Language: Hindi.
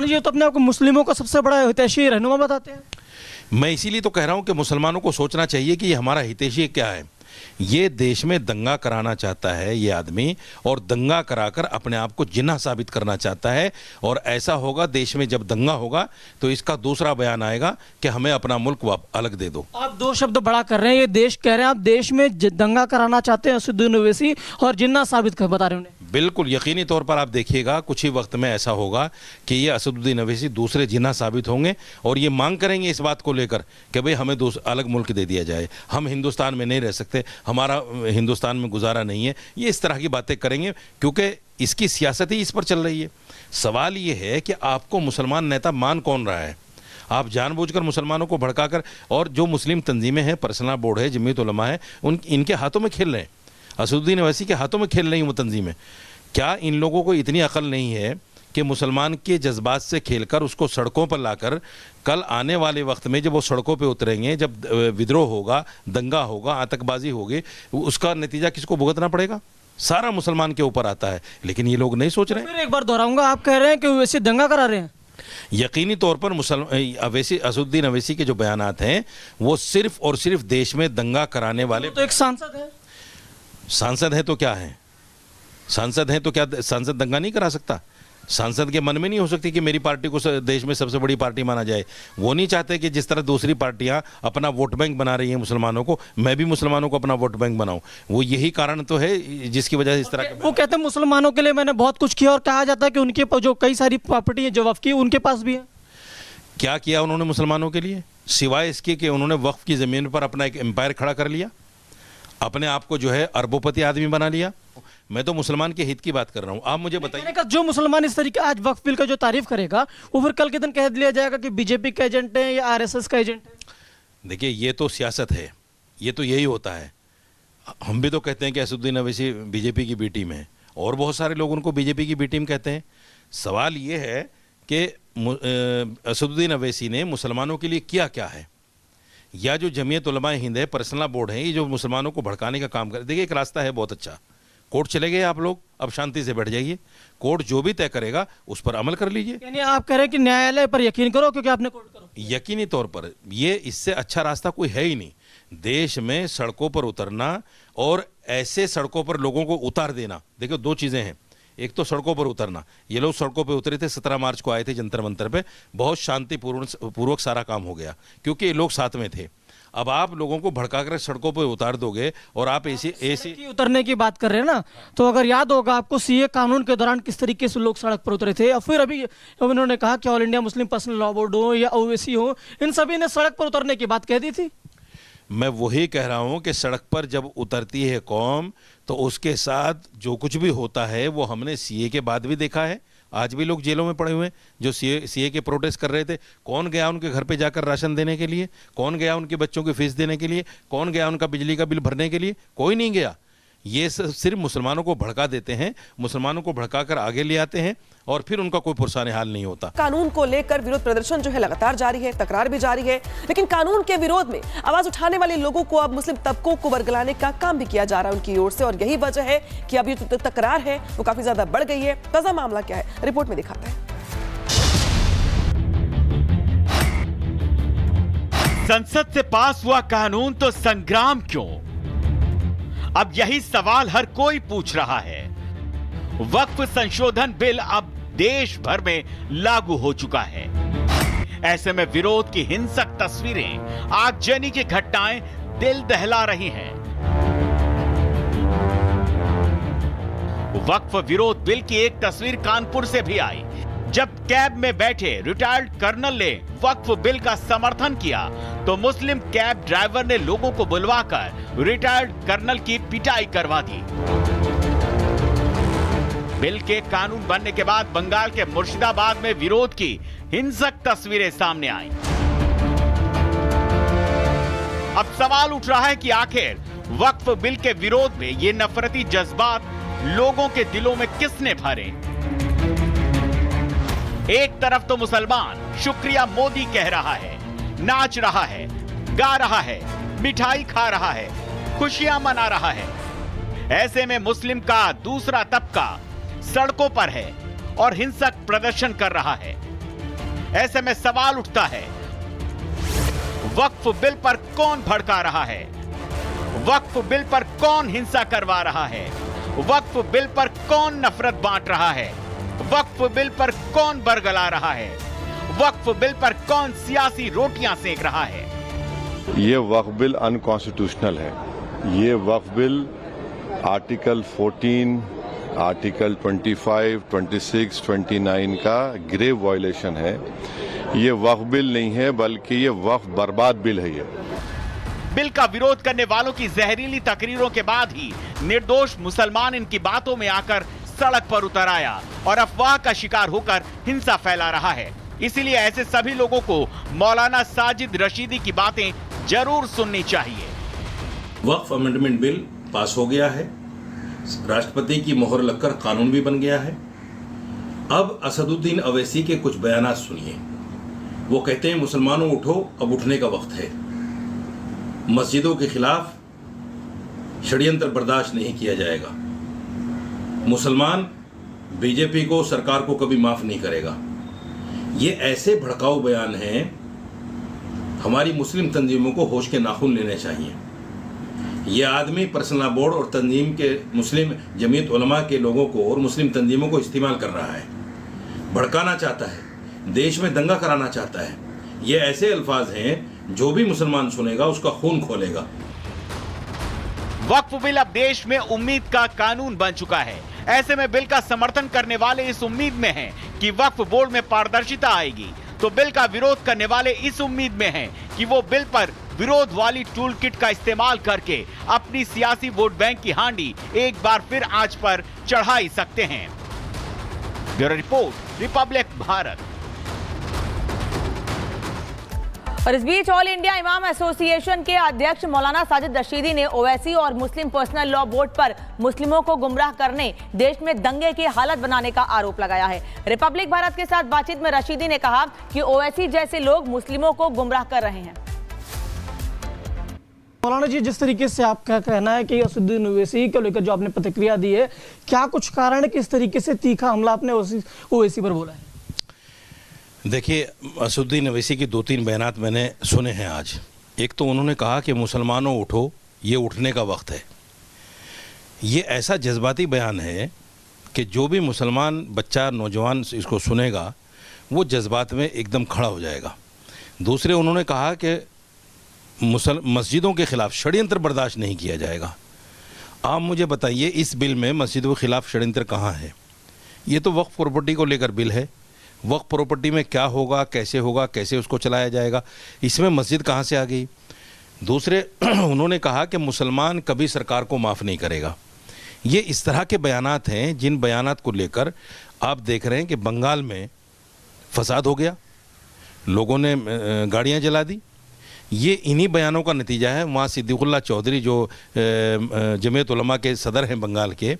अडवाणी जी तो अपने आप को मुस्लिमों का सबसे बड़ा हितैषी रहनुमा बताते हैं। मैं इसीलिए तो कह रहा हूं कि मुसलमानों को सोचना चाहिए कि ये हमारा हितैषी क्या है। ये देश में दंगा कराना चाहता है ये आदमी, और दंगा कराकर अपने आप को जिन्ना साबित करना चाहता है। और ऐसा होगा, देश में जब दंगा होगा तो इसका दूसरा बयान आएगा कि हमें अपना मुल्क अलग दे दो। आप दो शब्द बड़ा कर रहे हैं, ये देश कह रहे हैं, आप देश में दंगा कराना चाहते हैं असदुद्दीन ओवैसी, और जिन्ना साबित कर बता रहे हैं उन्हें। बिल्कुल यकीनी तौर पर आप देखिएगा कुछ ही वक्त में ऐसा होगा कि ये असदुद्दीन ओवैसी दूसरे जिन्ना साबित होंगे, और ये मांग करेंगे इस बात को लेकर कि भाई हमें अलग मुल्क दे दिया जाए, हम हिंदुस्तान में नहीं रह सकते, हमारा हिंदुस्तान में गुजारा नहीं है। ये इस तरह की बातें करेंगे क्योंकि इसकी सियासत ही इस पर चल रही है। सवाल ये है कि आपको मुसलमान नेता मान कौन रहा है। आप जानबूझकर मुसलमानों को भड़काकर, और जो मुस्लिम तंजीमें हैं, पर्सनल बोर्ड है, जमीयत उलमा है, इनके हाथों में खेल रहे हैं, असदुद्दीन ओवैसी के हाथों में खेल रही हैं वो तंजीमें। क्या इन लोगों को इतनी अकल नहीं है कि मुसलमान के जज्बात से खेलकर उसको सड़कों पर लाकर, कल आने वाले वक्त में जब वो सड़कों पे उतरेंगे, जब विद्रोह होगा, दंगा होगा, आतंकबाजी होगी, उसका नतीजा किसको भुगतना पड़ेगा? सारा मुसलमान के ऊपर आता है। लेकिन ये लोग नहीं सोच रहे हैं। फिर एक बार दोहराऊंगा, आप कह रहे हैं कि ओवैसी दंगा करा रहे हैं। यकीनी तौर पर असदुद्दीन ओवैसी के जो बयानात हैं वो सिर्फ और सिर्फ देश में दंगा कराने वाले। तो एक सांसद है। सांसद है तो क्या है? सांसद है तो क्या सांसद दंगा नहीं करा सकता? सांसद के मन में नहीं हो सकती कि मेरी पार्टी को देश में सबसे बड़ी पार्टी माना जाए। वो नहीं चाहते कि जिस तरह दूसरी पार्टियां अपना वोट बैंक बना रही हैं मुसलमानों को, मैं भी मुसलमानों को अपना वोट बैंक बनाऊं। वो यही कारण तो है जिसकी वजह से इस तरह वो कहते हैं मुसलमानों के लिए मैंने बहुत कुछ किया, और कहा जाता है कि उनके पास जो कई सारी प्रॉपर्टी है जो वक्फ की, उनके पास भी है। क्या किया उन्होंने मुसलमानों के लिए, सिवाय इसके कि उन्होंने वक्फ की ज़मीन पर अपना एक एम्पायर खड़ा कर लिया, अपने आप को जो है अरबोपति आदमी बना लिया। मैं तो मुसलमान के हित की बात कर रहा हूं। आप मुझे बताइए, जो मुसलमान इस तरीके आज वक्फ बिल का जो तारीफ करेगा, वो फिर कल के दिन कह दिया जाएगा कि बीजेपी का एजेंट है या आरएसएस का एजेंट है। देखिए ये तो सियासत है, ये तो यही होता है। हम भी तो कहते हैं कि असदुद्दीन ओवैसी बीजेपी की बी टीम है, और बहुत सारे लोग उनको बीजेपी की बी टीम कहते हैं। सवाल ये है कि असदुद्दीन ओवैसी ने मुसलमानों के लिए किया क्या है, या जो जमीयत उलमा हिंद है, पर्सनल बोर्ड है, ये जो मुसलमानों को भड़काने का काम करे। देखिए एक रास्ता है बहुत अच्छा, कोर्ट चले गए आप लोग, अब शांति से बैठ जाइए, कोर्ट जो भी तय करेगा उस पर अमल कर लीजिए। यानी आप कह रहे हैं कि न्यायालय पर यकीन करो क्योंकि आपने कोर्ट करो। यकीनी तौर पर ये इससे अच्छा रास्ता कोई है ही नहीं। देश में सड़कों पर उतरना और ऐसे सड़कों पर लोगों को उतार देना, देखो दो चीज़ें हैं। एक तो सड़कों पर उतरना, ये लोग सड़कों पे उतरे थे, 17 मार्च को आए थे जंतर मंतर पे, बहुत शांतिपूर्वक सारा काम हो गया क्योंकि ये लोग साथ में थे। अब आप लोगों को भड़काकर सड़कों पे उतार दोगे और आप ऐसी उतरने की बात कर रहे हैं ना, तो अगर याद होगा आपको सीए कानून के दौरान किस तरीके से लोग सड़क पर उतरे थे, और फिर अभी उन्होंने कहा कि all India Muslim personal law board हो या ओवैसी हो, इन सभी ने सड़क पर उतरने की बात कह दी थी। मैं वही कह रहा हूं कि सड़क पर जब उतरती है कौम तो उसके साथ जो कुछ भी होता है वो हमने सीए के बाद भी देखा है। आज भी लोग जेलों में पड़े हुए हैं जो सीए के प्रोटेस्ट कर रहे थे। कौन गया उनके घर पे जाकर राशन देने के लिए? कौन गया उनके बच्चों की फीस देने के लिए? कौन गया उनका बिजली का बिल भरने के लिए? कोई नहीं गया। ये सिर्फ मुसलमानों को भड़का देते हैं, मुसलमानों को भड़काकर आगे ले आते हैं और फिर उनका कोई पुरसाने हाल नहीं होता। कानून को लेकर विरोध प्रदर्शन जो है लगातार जारी है, तकरार भी जारी है, लेकिन कानून के विरोध में आवाज उठाने वाले लोगों को अब मुस्लिम तबकों को वर्गलाने का काम भी किया जा रहा है उनकी ओर से, और यही वजह है कि अब ये तकरार है वो काफी ज्यादा बढ़ गई है। ताजा मामला क्या है, रिपोर्ट में दिखाते हैं। संसद से पास हुआ कानून तो संग्राम क्यों? अब यही सवाल हर कोई पूछ रहा है। वक्फ संशोधन बिल अब देश भर में लागू हो चुका है। ऐसे में विरोध की हिंसक तस्वीरें, आगजनी की घटनाएं दिल दहला रही हैं। वक्फ विरोध बिल की एक तस्वीर कानपुर से भी आई, जब कैब में बैठे रिटायर्ड कर्नल ने वक्फ बिल का समर्थन किया तो मुस्लिम कैब ड्राइवर ने लोगों को बुलवाकर रिटायर्ड कर्नल की पिटाई करवा दी। बिल के कानून बनने के बाद बंगाल के मुर्शिदाबाद में विरोध की हिंसक तस्वीरें सामने आई। अब सवाल उठ रहा है कि आखिर वक्फ बिल के विरोध में ये नफरती जज्बात लोगों के दिलों में किसने भरे? एक तरफ तो मुसलमान शुक्रिया मोदी कह रहा है, नाच रहा है, गा रहा है, मिठाई खा रहा है, खुशियां मना रहा है। ऐसे में मुस्लिम का दूसरा तबका सड़कों पर है और हिंसक प्रदर्शन कर रहा है। ऐसे में सवाल उठता है, वक्फ बिल पर कौन भड़का रहा है? वक्फ बिल पर कौन हिंसा करवा रहा है? वक्फ बिल पर कौन नफरत बांट रहा है? वक्फ बिल पर कौन बरगला रहा है? वक्फ बिल पर कौन सियासी रोटियां सेक रहा है? ये वक्फ बिल अनकॉन्स्टिट्यूशनल है। ये वक्फ बिल आर्टिकल 14, आर्टिकल 25, 26, 29 का ग्रेव वायलेशन है। ये वक्फ बिल नहीं है, बल्कि ये वक्फ बर्बाद बिल है। ये बिल का विरोध करने वालों की जहरीली तकरीरों के बाद ही निर्दोष मुसलमान इनकी बातों में आकर सड़क पर उतर आया और अफवाह का शिकार होकर हिंसा फैला रहा है। इसीलिए ऐसे सभी लोगों को मौलाना साजिद रशीदी की बातें जरूर सुननी चाहिए। वक्फ अमेंडमेंट बिल पास हो गया है, राष्ट्रपति की मोहर लगकर कानून भी बन गया है। अब असदुद्दीन अवैसी के कुछ बयानात सुनिए। वो कहते हैं, मुसलमानों उठो, अब उठने का वक्त है। मस्जिदों के खिलाफ षड्यंत्र बर्दाश्त नहीं किया जाएगा। मुसलमान बीजेपी को, सरकार को कभी माफ नहीं करेगा। ये ऐसे भड़काऊ बयान हैं, हमारी मुस्लिम तंजीमों को होश के नाखून लेने चाहिए। ये आदमी पर्सनल लॉ बोर्ड और तंजीम के मुस्लिम जमीयत उलमा के लोगों को और मुस्लिम तंजीमों को इस्तेमाल कर रहा है, भड़काना चाहता है, देश में दंगा कराना चाहता है। ये ऐसे अल्फाज हैं जो भी मुसलमान सुनेगा उसका खून खोलेगा। वक्फ बिल अब देश में उम्मीद का कानून बन चुका है। ऐसे में बिल का समर्थन करने वाले इस उम्मीद में हैं कि वक्फ बोर्ड में पारदर्शिता आएगी, तो बिल का विरोध करने वाले इस उम्मीद में हैं कि वो बिल पर विरोध वाली टूल किट का इस्तेमाल करके अपनी सियासी वोट बैंक की हांडी एक बार फिर आंच पर चढ़ा ही सकते हैं। Bureau report, Republic Bharat. और इस बीच ऑल इंडिया इमाम एसोसिएशन के अध्यक्ष मौलाना साजिद रशीदी ने ओवैसी और मुस्लिम पर्सनल लॉ बोर्ड पर मुस्लिमों को गुमराह करने, देश में दंगे की हालत बनाने का आरोप लगाया है। रिपब्लिक भारत के साथ बातचीत में रशीदी ने कहा कि ओवैसी जैसे लोग मुस्लिमों को गुमराह कर रहे हैं। मौलाना जी, जिस तरीके से आपका कहना है कि असदुद्दीन ओवैसी को लेकर जो आपने प्रतिक्रिया दी है, क्या कुछ कारण है कि इस तरीके से तीखा हमला आपने ओवैसी पर बोला है? देखिए, असदुद्दीन अवैसी के 2-3 बयानात मैंने सुने हैं आज। एक तो उन्होंने कहा कि मुसलमानों उठो, ये उठने का वक्त है। ये ऐसा जज्बाती बयान है कि जो भी मुसलमान बच्चा, नौजवान इसको सुनेगा वो जज्बात में एकदम खड़ा हो जाएगा। दूसरे, उन्होंने कहा कि मस्जिदों के ख़िलाफ़ षड्यंत्र बर्दाश्त नहीं किया जाएगा। आप मुझे बताइए, इस बिल में मस्जिदों के ख़िलाफ़ षड्यंत्र कहाँ है? ये तो वक्फ प्रॉपर्टी को लेकर बिल है। वक्फ प्रॉपर्टी में क्या होगा, कैसे उसको चलाया जाएगा, इसमें मस्जिद कहाँ से आ गई? दूसरे, उन्होंने कहा कि मुसलमान कभी सरकार को माफ़ नहीं करेगा। ये इस तरह के बयानात हैं जिन बयानात को लेकर आप देख रहे हैं कि बंगाल में फसाद हो गया, लोगों ने गाड़ियाँ जला दी। ये इन्हीं बयानों का नतीजा है। वहाँ सिद्दीकुल्लाह चौधरी जो जमीयत उलमा के सदर हैं बंगाल के,